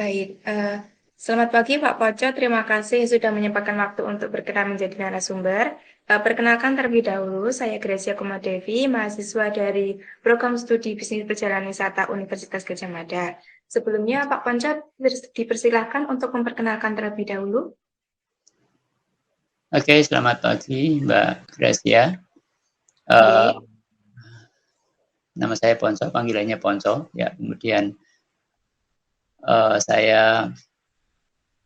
Baik, selamat pagi Pak Poco. Terima kasih sudah menyempatkan waktu untuk berkenan menjadi narasumber. Perkenalkan terlebih dahulu, saya Gracia Kumadevi, mahasiswa dari Program Studi Bisnis Perjalanan Wisata Universitas Gadjah Mada. Sebelumnya, Pak Poco dipersilahkan untuk memperkenalkan terlebih dahulu. Oke, selamat pagi Mbak Gracia. Oke. Nama saya Ponco, panggilannya Ponco. Ya, kemudian saya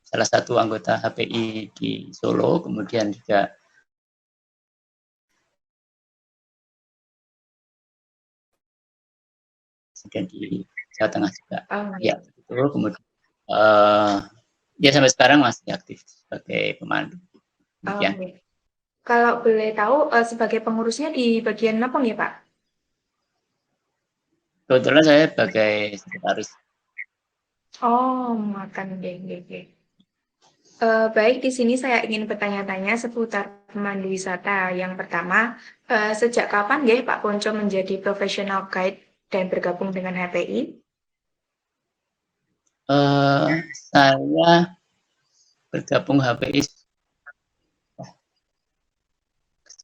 salah satu anggota HPI di Solo, kemudian juga di Jawa Tengah juga. Oh, Ya, betul. Kemudian ya sampai sekarang masih aktif sebagai pemandu. Demikian. oke. Kalau boleh tahu, sebagai pengurusnya di bagian apa nih, Pak? Kebetulan saya sebagai sekretaris. Oh, makan deh. Baik, di sini saya ingin bertanya-tanya seputar pemandu wisata. Yang pertama, sejak kapan ya Pak Ponco menjadi profesional guide dan bergabung dengan HPI? Saya bergabung HPI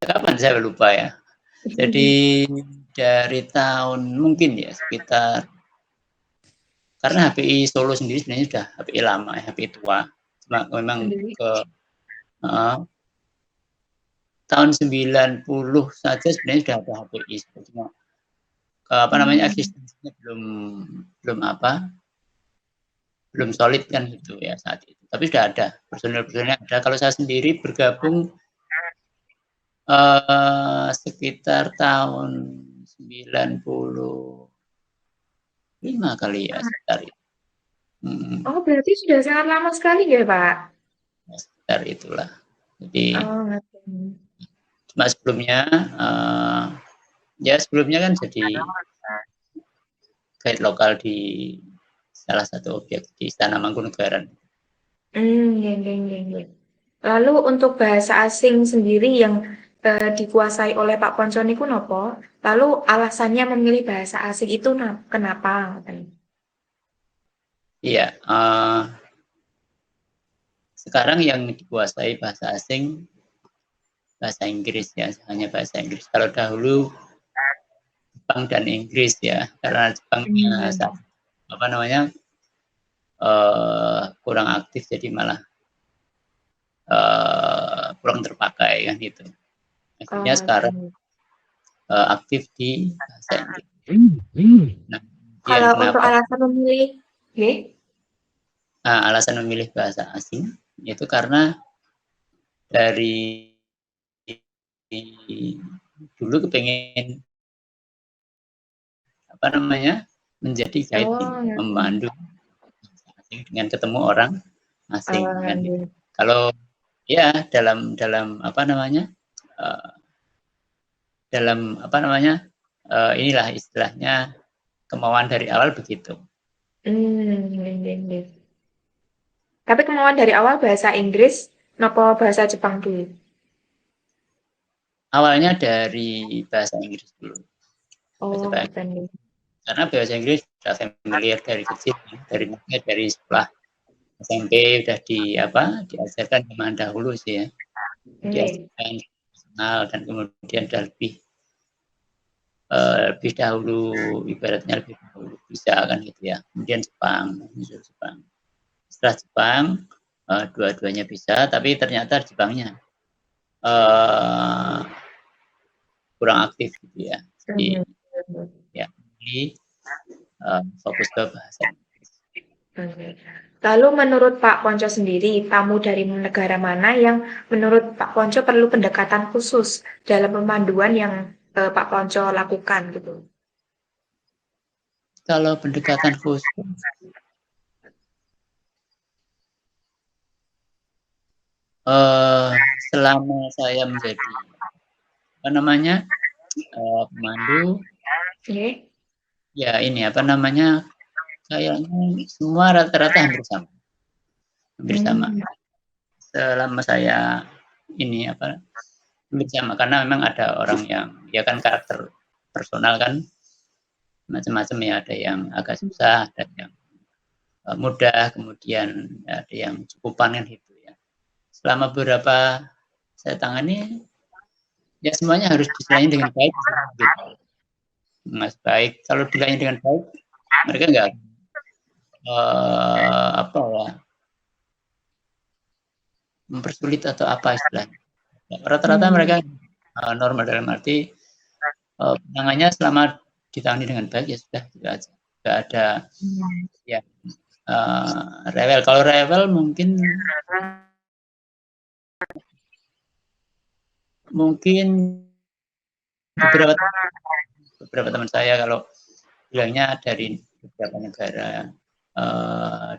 kapan saya lupa ya. Jadi dari tahun mungkin ya sekitar, karena HPI Solo sendiri sebenarnya sudah HPI lama, HPI tua. Cuma memang Sendiri. ke tahun 90 saja sebenarnya sudah ada HPI. Cuma eksistensinya belum solid kan gitu ya saat itu. Tapi sudah ada personil-personilnya ada. Kalau saya sendiri bergabung sekitar tahun 95 kali ya sekitar itu. Oh, berarti sudah sangat lama sekali ya Pak? Sekitar itulah. Jadi Oh, ngerti. cuma sebelumnya ya sebelumnya kan jadi guide lokal di salah satu objek di Istana Mangkunegaran. Ya. Lalu untuk bahasa asing sendiri yang dikuasai oleh Pak Ponco niku nopo? Lalu alasannya memilih bahasa asing itu kenapa? Iya, sekarang yang dikuasai bahasa asing bahasa Inggris ya, hanya bahasa Inggris. Kalau dahulu Jepang dan Inggris ya, karena Jepangnya kurang aktif jadi malah kurang terpakai kan gitu. Akhirnya sekarang Oke. aktif di bahasa Inggris. Nah, kemudian Kalau untuk kenapa alasan memilih, alasan memilih bahasa asing itu karena dari dulu kepengen menjadi guide, oh, ngerti. memandu asing dengan ketemu orang asing kan gitu. Ngerti. Kalau ya uh, inilah istilahnya kemauan dari awal begitu. Ngerti. Tapi kemauan dari awal bahasa Inggris, nopo bahasa Jepang dulu? Awalnya dari bahasa Inggris dulu. Oh, Bahasa ngerti. Karena bahasa Inggris sudah familiar dari kecil, dari sekolah SMP udah diajarkan zaman dahulu sih ya, Ngerti. diajarkan kenal dan kemudian udah lebih dahulu, ibaratnya lebih dahulu bisa kan gitu ya. Kemudian Jepang. Setelah Jepang dua-duanya bisa, tapi ternyata Jepangnya kurang aktif gitu ya. Jadi ya fokus ke bahasa. Lalu menurut Pak Ponco sendiri, tamu dari negara mana yang menurut Pak Ponco perlu pendekatan khusus dalam pemanduan yang Pak Ponco lakukan gitu? Kalau pendekatan khusus selama saya menjadi pemandu, ya ini kayaknya semua rata-rata hampir sama. Selama saya ini hampir sama, karena memang ada orang yang ya kan karakter personal kan macam-macam ya, ada yang agak susah, ada yang mudah, kemudian ada yang cukupan kan gitu ya. Selama beberapa saya tangani, ya semuanya harus dilayani dengan baik. Gitu. Mas baik, kalau dilayani dengan baik, mereka nggak apa ya, mempersulit atau apa istilahnya. Rata-rata mereka normal dalam arti penanganannya selama ditangani dengan baik ya sudah gitu aja. Nggak ada ya rewel. Kalau rewel mungkin beberapa teman saya kalau bilangnya dari beberapa negara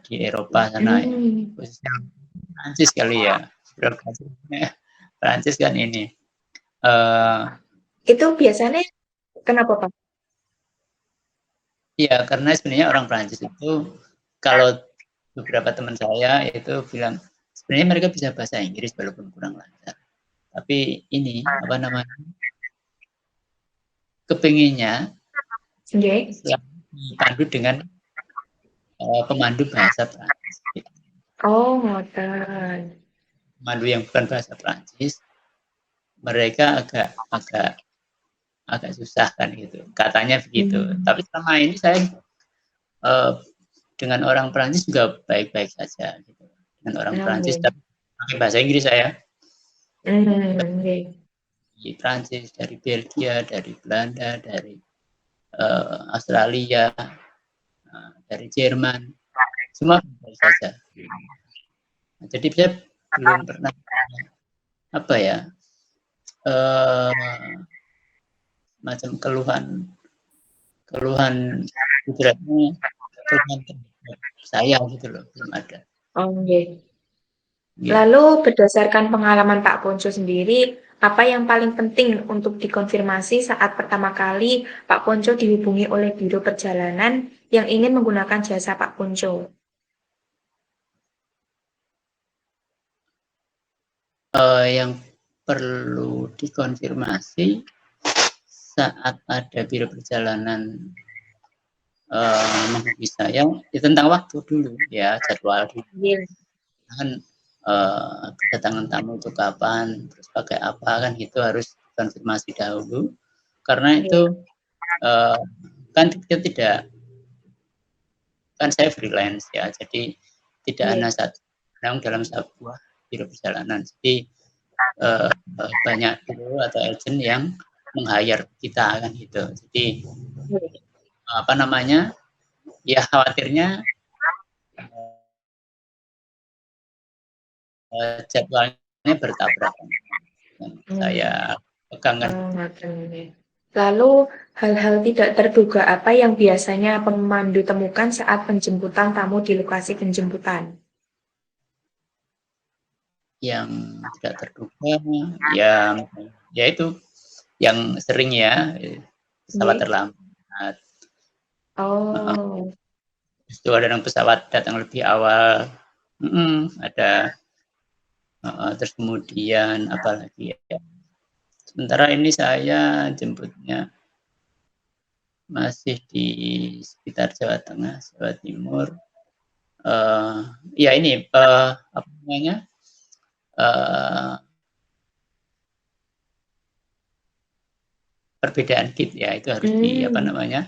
di Eropa sana ya, khususnya Prancis kali ya. Prancis kan ini. Itu biasanya kenapa Pak? Iya, karena sebenarnya orang Prancis itu kalau beberapa teman saya itu bilang sebenarnya mereka bisa bahasa Inggris walaupun kurang lancar. Tapi ini apa namanya? Kepinginnya dipandu dengan pemandu bahasa Prancis. Oh, ngoten. Pemandu yang bukan bahasa Prancis, mereka agak susah kan gitu. Katanya begitu. Tapi selama ini saya dengan orang Prancis juga baik-baik saja gitu. Dengan orang Prancis tapi pakai bahasa Inggris saya. Dari Prancis, dari Belgia, dari Belanda, dari Australia, dari Jerman, semua baik saja. Jadi saya belum pernah apa ya macam keluhan ibaratnya keluhan saya gitu loh, belum ada. Oh, okay. Lalu berdasarkan pengalaman Pak Ponco sendiri, apa yang paling penting untuk dikonfirmasi saat pertama kali Pak Ponco dihubungi oleh Biro Perjalanan yang ingin menggunakan jasa Pak Ponco? Yang perlu dikonfirmasi saat ada Biro Perjalanan menghubungi saya ya tentang waktu dulu ya, jadwal dulu. Kan kedatangan tamu itu kapan, terus pakai apa kan itu harus konfirmasi dahulu. Karena itu kan kita tidak, kan saya freelance ya, jadi tidak hanya satu dalam sebuah biro perjalanan. Jadi banyak biro atau agent yang meng-hire kita kan gitu. Jadi apa namanya? Ya khawatirnya jadwalnya bertabrakan. Saya pegangkan. Lalu hal-hal tidak terduga apa yang biasanya pemandu temukan saat penjemputan tamu di lokasi penjemputan? Yang tidak terduga ya itu yang sering ya, pesawat terlambat. Itu ada yang pesawat datang lebih awal, ada terus kemudian apalagi ya. Sementara ini saya jemputnya masih di sekitar Jawa Tengah, Jawa Timur. Ya ini apa namanya? Perbedaan kit ya itu harus di apa namanya?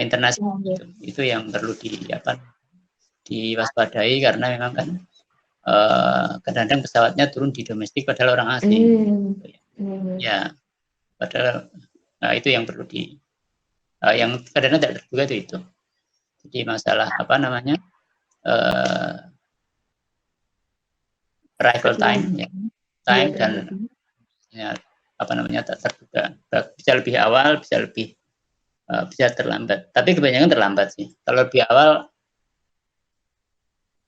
Internasional itu yang perlu diwaspadai karena memang kan kadang-kadang pesawatnya turun di domestik padahal orang asing. Ya, padahal itu yang perlu yang kadang-kadang tidak terduga itu. Jadi masalah apa namanya arrival time, dan ya, apa namanya tak terduga. Bisa lebih awal, bisa terlambat. Tapi kebanyakan terlambat sih. Kalau lebih awal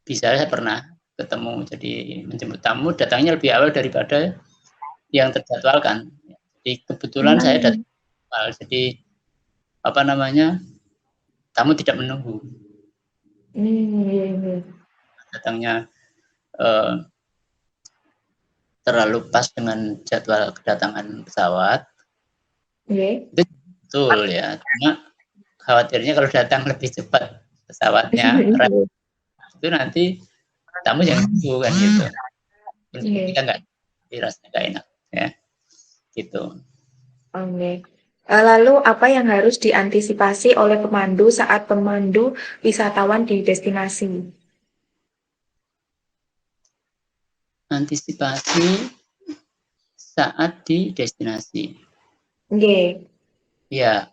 bisa, saya pernah ketemu jadi menjemput tamu datangnya lebih awal daripada yang terjadwalkan. Jadi kebetulan saya datang awal, jadi apa namanya tamu tidak menunggu. Datangnya terlalu pas dengan jadwal kedatangan pesawat. Itu betul ya. Cuma khawatirnya kalau datang lebih cepat pesawatnya itu nanti tamu jangan tunggu kan gitu. Terus kita nggak rasanya nggak enak ya gitu. Oke. Lalu apa yang harus diantisipasi oleh pemandu saat pemandu wisatawan di destinasi? Antisipasi saat di destinasi. Oke. Ya,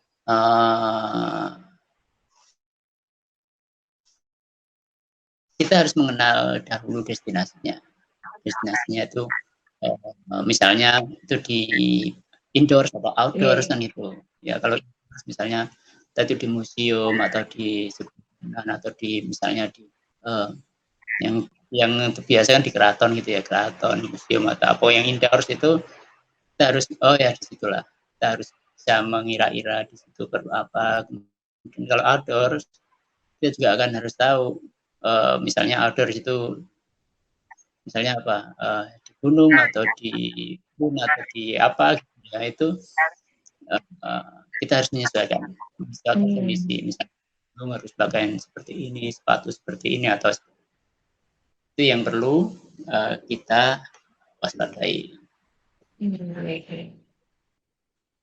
kita harus mengenal dahulu destinasinya. Destinasinya itu misalnya itu di indoor atau outdoor kan itu. Ya kalau misalnya tadi di museum atau di atau di misalnya di yang biasa kan di keraton gitu ya, keraton, museum atau apa yang indoors itu kita harus disitulah kita harus bisa mengira-ira di situ perlu apa. Kemudian kalau outdoor kita juga akan harus tahu misalnya outdoor itu misalnya apa di gunung atau di gunung atau di apa ya itu kita harus menyesuaikan kondisi misalnya gunung harus pakaian seperti ini, sepatu seperti ini atau itu yang perlu kita waspadai.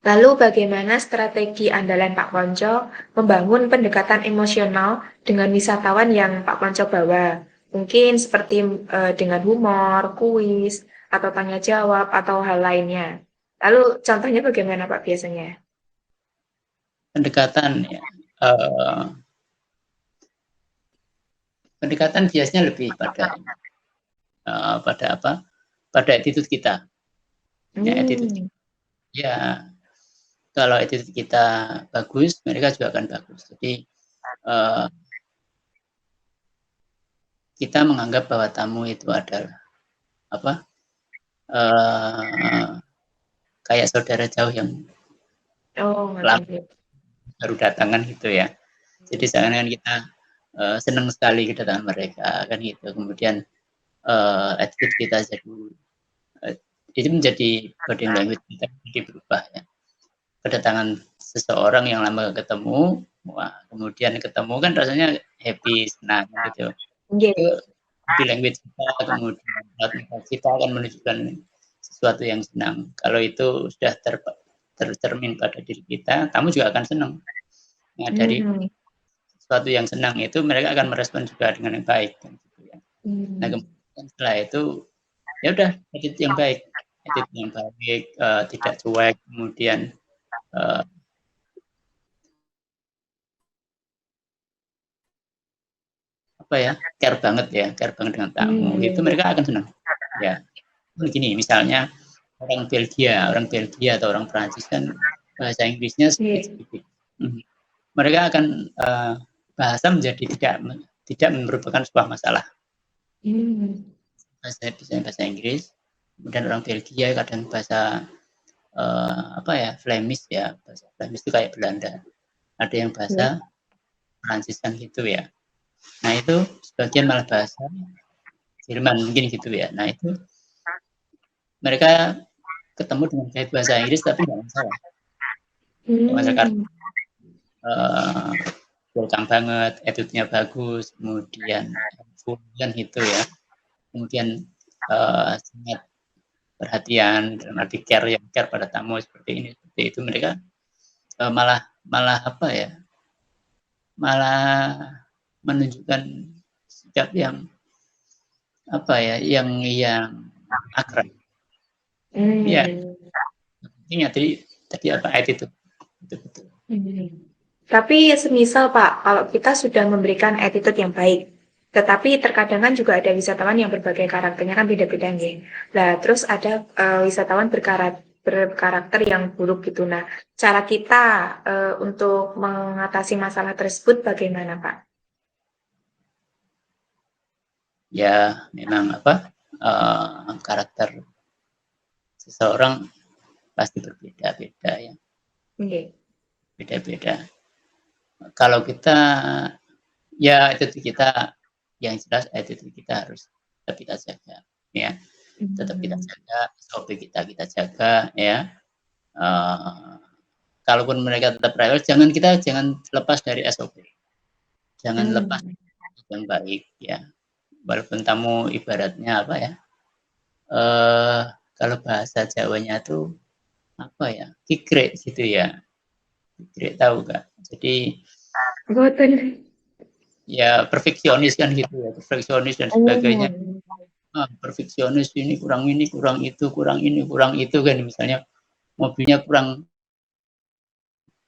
Lalu bagaimana strategi andalan Pak Konco membangun pendekatan emosional dengan wisatawan yang Pak Konco bawa? Mungkin seperti dengan humor, kuis, atau tanya jawab, atau hal lainnya. Lalu contohnya bagaimana Pak biasanya? Pendekatan ya, pendekatan biasanya lebih pada apa? Pada attitude kita. Ya, attitude kita. Ya, kalau attitude kita bagus, mereka juga akan bagus. Jadi kita menganggap bahwa tamu itu adalah apa? Kayak saudara jauh yang baru datangan gitu ya. Jadi seakan-akan kita senang sekali kedatangan mereka kan gitu. Kemudian attitude kita itu menjadi body language kita jadi berubah ya. Kedatangan seseorang yang lama gak ketemu, wah kemudian ketemu kan rasanya happy, senang gitu. Itu body language kita, kemudian kita akan menunjukkan sesuatu yang senang. Kalau itu sudah tercermin pada diri kita, kamu juga akan senang. Nah, dari sesuatu yang senang itu mereka akan merespon juga dengan yang baik gitu ya. Nah, kemudian setelah itu ya udah attitude yang baik, tidak cuek, kemudian care banget dengan tamu, itu mereka akan senang. Ya, begini misalnya orang Belgia atau orang Prancis kan bahasa Inggrisnya sedikit. Mereka akan bahasa menjadi tidak merupakan sebuah masalah. Bahasa Inggris, kemudian orang Belgia kadang bahasa Flemish ya, bahasa Flemish itu kayak Belanda. Ada yang bahasa Prancis kan gitu ya. Nah itu sebagian malah bahasa Jerman mungkin gitu ya. Nah itu mereka ketemu dengan bahasa Inggris tapi nggak masalah. Masyarakat welcome banget, attitude-nya bagus, kemudian gitu ya. Kemudian sangat perhatian dalam arti care pada tamu seperti ini, seperti itu mereka malah menunjukkan sikap yang yang akrab. Ya, ingat tadi apa attitude. Betul. Tapi semisal Pak, kalau kita sudah memberikan attitude yang baik, tetapi terkadang kan juga ada wisatawan yang berbagai karakternya kan beda-beda nih. Nah, terus ada wisatawan berkarakter yang buruk gitu. Nah, cara kita untuk mengatasi masalah tersebut bagaimana Pak? Ya, memang karakter seseorang pasti berbeda-beda ya. Beda-beda. Kalau kita attitude kita yang jelas attitude kita harus tetap kita jaga ya. Tetap kita jaga, SOP kita jaga ya. Kalaupun mereka tetap rewel, jangan lepas dari SOP. jangan lepas yang baik ya. Walaupun tamu ibaratnya apa ya? Kalau bahasa Jawanya tuh apa ya? Kikrek gitu ya. Kikrek tahu nggak? Jadi Boten. ya perfeksionis kan gitu ya, perfeksionis dan sebagainya. Perfeksionis ini kurang itu, kurang ini, kurang itu kan misalnya mobilnya kurang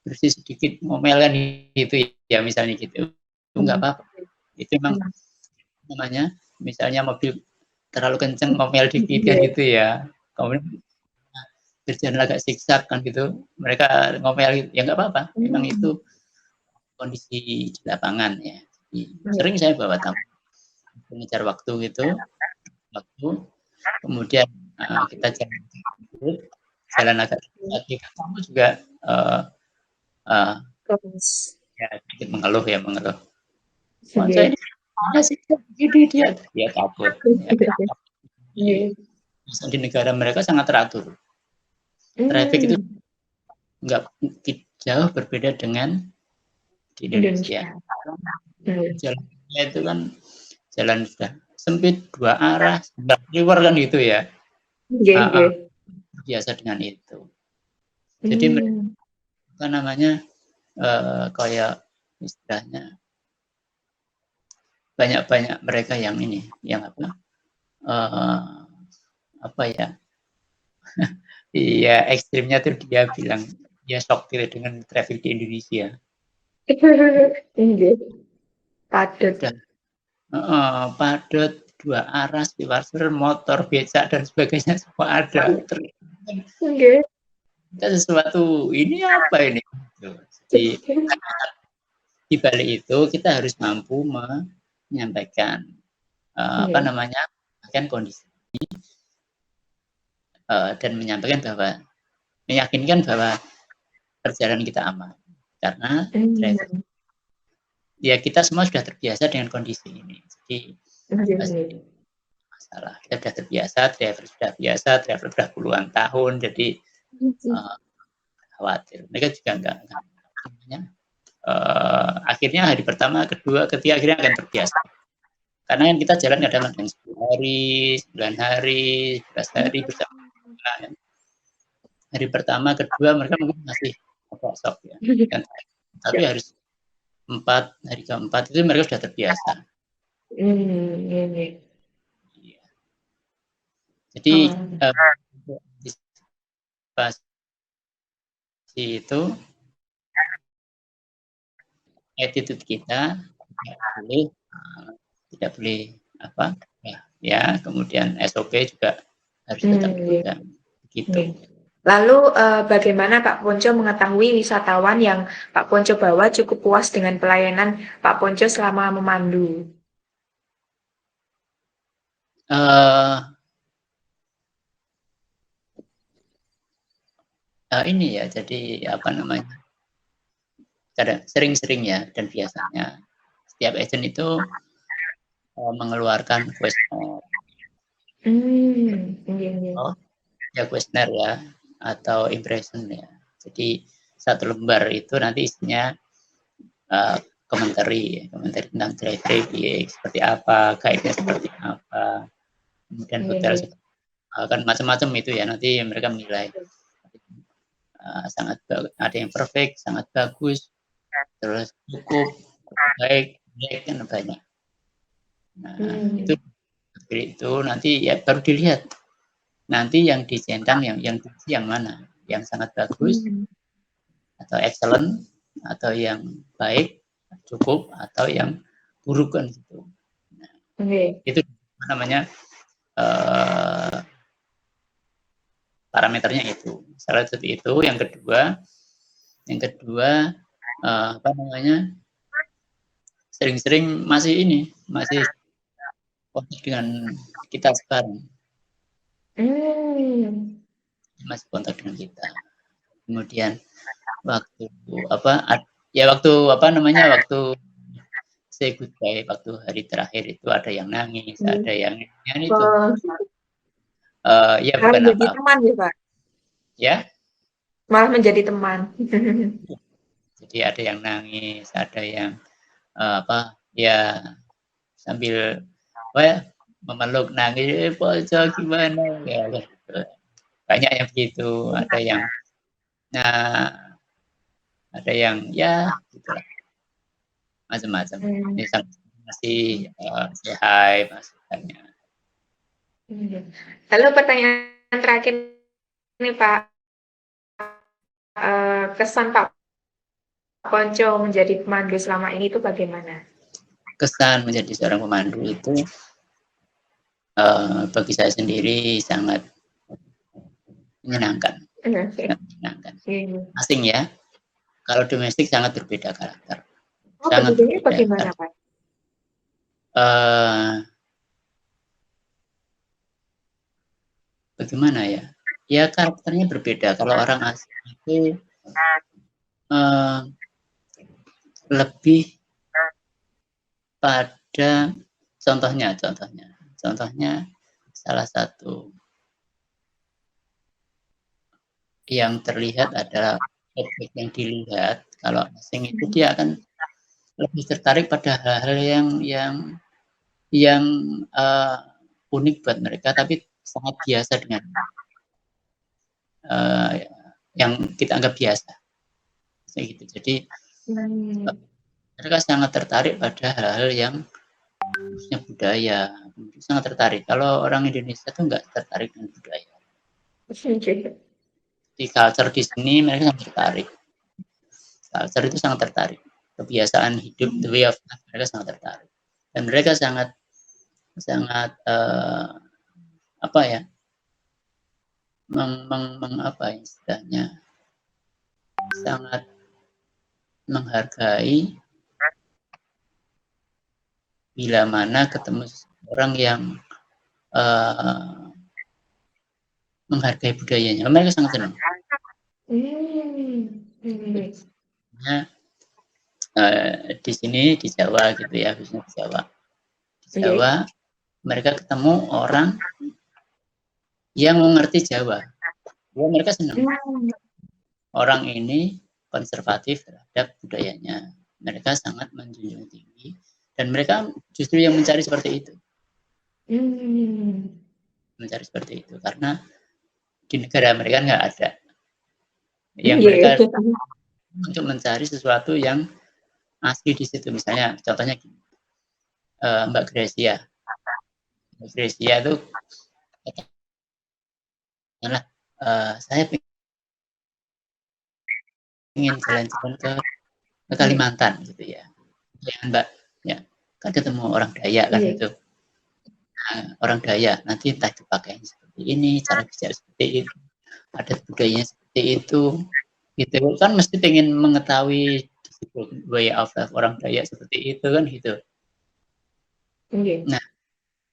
bersih sedikit ngomel kan gitu ya misalnya gitu. Itu nggak apa-apa. Itu memang namanya misalnya mobil terlalu kenceng ngomel dikit kan gitu ya. Kemudian berjalan agak siksak kan gitu. Mereka ngomel gitu. Ya nggak apa-apa. Memang itu kondisi di lapangan ya. Jadi, sering saya bawa tamu mengejar waktu gitu, kemudian kita jalan agak lagi kamu juga uh, ya sedikit mengeluh. Saya ini sih jadi dia takut. Ya, di negara mereka sangat teratur. Traffic itu nggak jauh berbeda dengan di Indonesia. Jalannya itu kan jalan sudah sempit dua arah, liver kan gitu ya. Biasa dengan itu. Jadi mereka namanya kayak istilahnya banyak mereka yang ini, yang apa ya? Iya ekstrimnya tuh dia bilang dia shock dengan traffic di Indonesia. Padat. Padat dua arah, speedster, motor, becak dan sebagainya semua ada. Kita sesuatu ini apa ini? Jadi di balik itu kita harus mampu menyampaikan apa namanya kan kondisi dan menyampaikan bahwa meyakinkan bahwa perjalanan kita aman karena driver ya kita semua sudah terbiasa dengan kondisi ini jadi masalah kita sudah terbiasa driver sudah puluhan tahun jadi khawatir mereka juga enggak akhirnya hari pertama kedua ketiga akhirnya akan terbiasa karena kan kita jalan kadang-kadang 10 hari 9 hari 11 hari bersama hari pertama kedua mereka mungkin masih sok ya kan? Tapi harus hari keempat itu mereka sudah terbiasa. Jadi itu attitude kita tidak boleh apa ya kemudian SOP juga harus tetap dipegang gitu. Lalu bagaimana Pak Ponco mengetahui wisatawan yang Pak Ponco bawa cukup puas dengan pelayanan Pak Ponco selama memandu? Ini ya jadi apa namanya sering-sering ya dan biasanya setiap agent itu mengeluarkan kuesioner ya kuesioner ya atau impression ya jadi satu lembar itu nanti isinya komentari tentang driver seperti apa guide-nya seperti apa kemudian hotel kan macam-macam itu ya nanti mereka menilai sangat ada yang perfect sangat bagus terus cukup baik kan banyak itu nanti ya baru dilihat nanti yang dicentang yang mana yang sangat bagus atau excellent atau yang baik cukup atau yang buruk kan gitu itu namanya parameternya itu salah satu itu yang kedua apa namanya sering-sering masih kontak dengan kita sekarang masih kontak dengan kita kemudian waktu say goodbye waktu hari terakhir itu ada yang nangis ada yang itu ya bukan menjadi teman ya Pak ya malah menjadi teman jadi ada yang nangis ada yang apa ya sambil apa ya memeluk nangis pojok gimana ya gitu. Banyak yang begitu, nah ada yang ya gitulah macam-macam. Hmm. Ini masih say hi masukannya. Lalu pertanyaan terakhir nih Pak, kesan Pak Ponco menjadi pemandu selama ini itu bagaimana? Kesan menjadi seorang pemandu itu bagi saya sendiri sangat menyenangkan. Sangat menyenangkan. Asing ya. Kalau domestik sangat berbeda karakter. Oh, Sangat berbedanya berbeda. bagaimana Pak? Bagaimana ya? Ya karakternya berbeda. Kalau orang asing itu lebih pada contohnya salah satu yang terlihat adalah objek yang dilihat. Kalau asing itu dia akan lebih tertarik pada hal-hal yang unik buat mereka, tapi sangat biasa dengan yang kita anggap biasa. Gitu. Jadi mereka sangat tertarik pada hal-hal yang khususnya budaya, sangat tertarik. Kalau orang Indonesia tuh nggak tertarik dengan budaya. Di culture di sini mereka sangat tertarik. Culture itu sangat tertarik. Kebiasaan hidup, the way of life, mereka sangat tertarik. Dan mereka sangat apa ya, apa istilahnya, sangat menghargai bila mana ketemu orang yang menghargai budayanya. Mereka sangat senang. Nah, di sini di Jawa gitu ya, khususnya di Jawa. Di Jawa mereka ketemu orang yang mengerti Jawa. Ya, mereka senang. Orang ini konservatif terhadap budayanya. Mereka sangat menjunjung tinggi dan mereka justru yang mencari seperti itu. Mencari seperti itu karena di negara mereka nggak ada. Yang mereka untuk mencari sesuatu yang asli di situ. Misalnya contohnya Mbak Gracia. Mbak Gracia itu adalah saya ingin jalan-jalan ke Kalimantan gitu ya. Ya Mbak, ya kan ketemu orang Dayak kan itu. Nah, orang Dayak nanti entah dipakai seperti ini, cara bicara seperti itu, adat budayanya seperti itu, gitu kan mesti pengen mengetahui way of life orang Dayak seperti itu kan gitu. Nah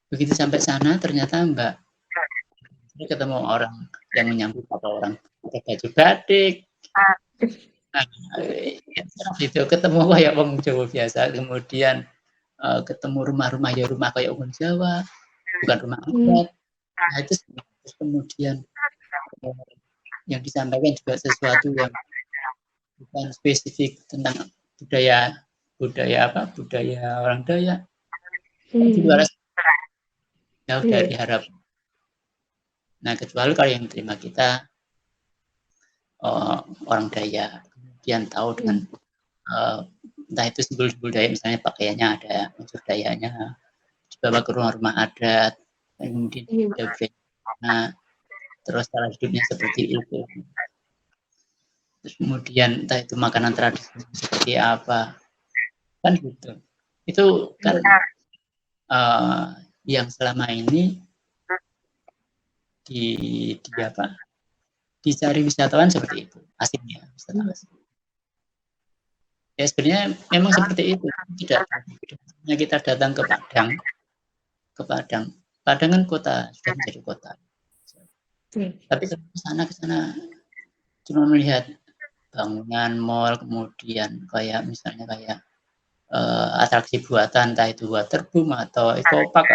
begitu sampai sana ternyata Mbak ketemu orang yang menyambut atau orang pakai baju batik. Nah, itu ketemu kayak orang Jawa biasa, kemudian ketemu rumah-rumah ya rumah kayak orang Jawa, bukan rumah adat. Nah itu kemudian yang disampaikan juga sesuatu yang bukan spesifik tentang budaya orang Dayak, di luar jauh dari harapan. Nah kecuali kalau yang terima kita orang Dayak, kemudian tahu dengan entah itu simbol-simbol Dayak, misalnya pakaiannya ada unsur Dayaknya, dibawa ke rumah-rumah adat, kemudian terus cara hidupnya seperti itu. Terus kemudian entah itu makanan tradisi seperti apa, kan gitu. Itu kan yang selama ini dicari wisatawan seperti itu, asingnya wisatawan asing. Ya sebenarnya memang seperti itu. Tidak hanya kita datang ke Padang kan kota, sudah menjadi kota. Tapi ke sana cuma melihat bangunan mall, kemudian kayak misalnya kayak atraksi buatan, entah itu waterboom atau ecopark,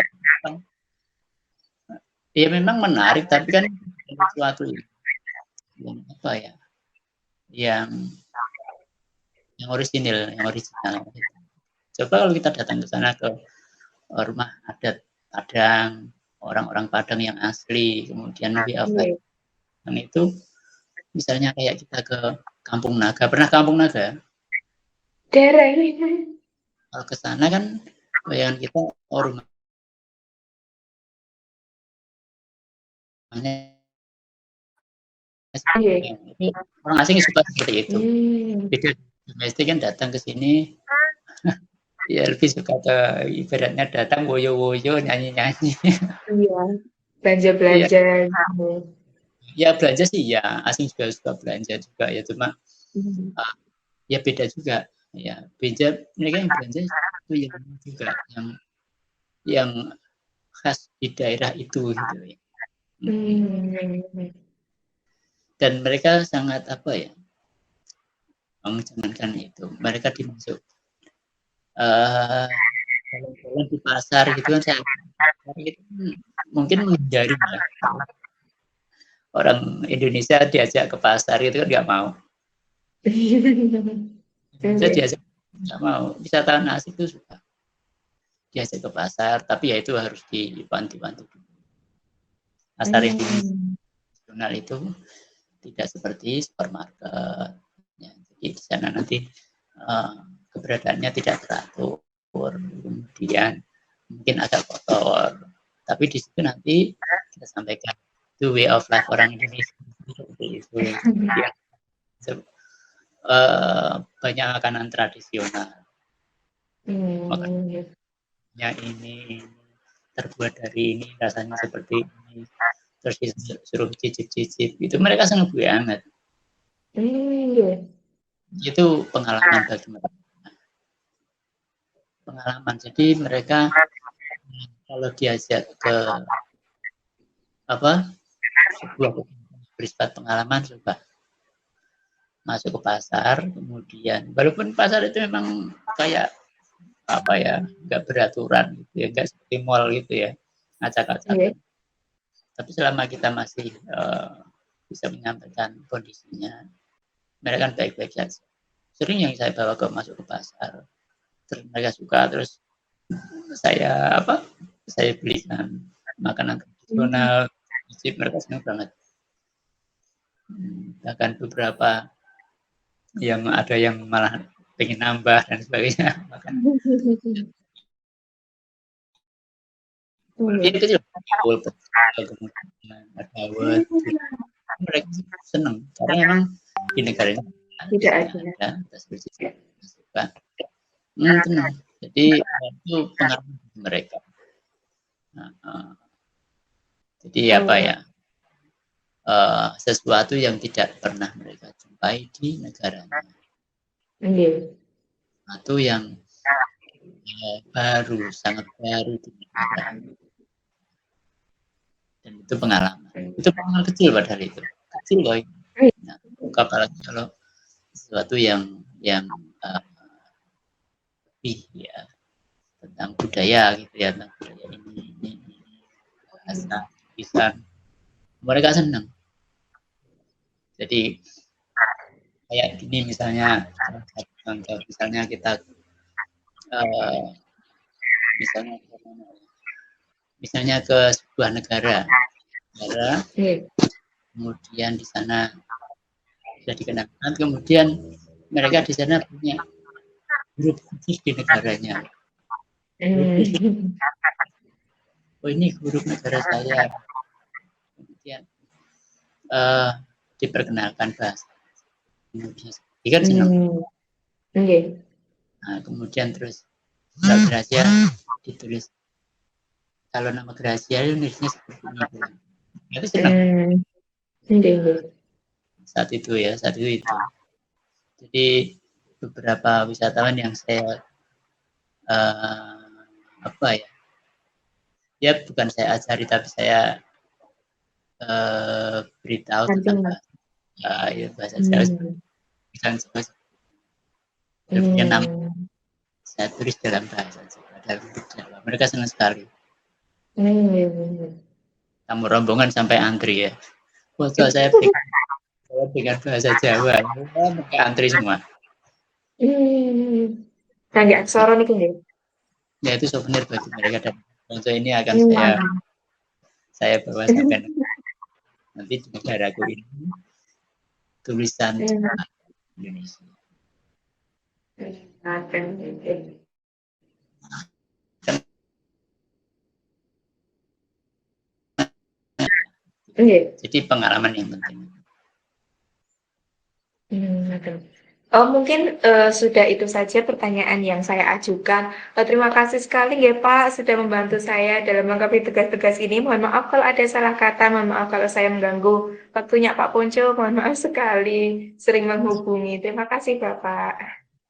ya memang menarik, tapi kan sesuatu yang apa ya, yang original. Coba kalau kita datang ke sana ke rumah adat Padang, orang-orang Padang yang asli, kemudian way of life itu misalnya kayak kita ke Kampung Naga, pernah Kampung Naga? Daerah ini. Kalau ke sana kan bayangan kita rumahnya Iya. itu orang asing suka seperti itu. Hmm. Beda domestik kan datang ke sini ya lebih suka ke ibaratnya datang woyo-woyo nyanyi-nyanyi. Iya. Iya, Belanja-belanja gitu. ya belanja sih ya asing juga suka belanja juga ya cuma Hmm. ya beda juga ya beda mereka yang belanja itu yang juga yang khas di daerah itu gitu ya. Hmm. Dan mereka sangat apa ya jangankan itu mereka dimasuk jalan-jalan di pasar gitu kan saya gitu, mungkin menghindari ya. Orang Indonesia diajak ke pasar gitu kan nggak mau. Indonesia Oke. diajak nggak mau. Wisatawan asing itu suka diajak ke pasar, tapi ya itu harus dibantu-bantu. Pasar Hmm. internasional itu tidak seperti supermarket. Ya, jadi di sana nanti keberadaannya tidak teratur, kemudian mungkin agak kotor. Tapi di situ nanti kita sampaikan itu way of life orang Indonesia seperti itu. Ya, banyak makanan tradisional. Hmm. Makanannya ini terbuat dari ini, rasanya seperti ini. Terus disuruh cicip-cicip, itu mereka senang banget. Hmm. Itu pengalaman bagi mereka. Pengalaman. Jadi mereka kalau diajak ke apa sebuah berispat pengalaman coba masuk ke pasar, kemudian walaupun pasar itu memang kayak apa ya nggak beraturan gitu ya nggak seperti mall gitu ya acak-acakan tapi selama kita masih bisa menyampaikan kondisinya mereka kan baik-baik saja sering yang saya bawa ke masuk ke pasar terus mereka suka terus saya belikan makanan tradisional mereka senang banget bahkan beberapa yang ada yang malah pengen nambah dan sebagainya makan dia kecil kemudian ada mereka senang karena memang di negaranya Tidak ada. ada tes bersih suka tenang jadi itu pengaruh mereka jadi apa ya sesuatu yang tidak pernah mereka jumpai di negaranya sesuatu yang baru sangat baru di negara dan itu pengalaman kecil padahal itu kecil loh nah, apalagi kalau sesuatu yang lebih ya tentang budaya gitu ya tentang budaya ini bahasa bisa mereka senang jadi kayak gini misalnya contoh misalnya kita misalnya ke sebuah negara kemudian di sana sudah dikenalkan kemudian mereka di sana punya grup khusus di negaranya oh ini grup negara saya kemudian diperkenalkan bahasa kemudian kan senang nah, kemudian terus Gracia ditulis kalau nama Gracia nulisnya seperti ini itu senang saat itu jadi beberapa wisatawan yang saya apa ya bukan saya ajari tapi saya beritahu tentang bahasa Jawa bukan punya nama saya tulis dalam bahasa Jawa mereka senang sekali kamu rombongan sampai antri ya foto saya dengan bahasa Jawa mereka antri semua Kangge aksara niku nggih. Ya itu souvenir bagi mereka dan contoh ini akan Mantap. saya bawa sampai nanti di negaraku ini tulisan Indonesia. Jadi pengalaman yang penting. Oh, mungkin sudah itu saja pertanyaan yang saya ajukan. Terima kasih sekali ya Pak sudah membantu saya dalam melengkapi tugas-tugas ini. Mohon maaf kalau ada salah kata, mohon maaf kalau saya mengganggu waktunya Pak Ponco, mohon maaf sekali sering menghubungi. Terima kasih Bapak.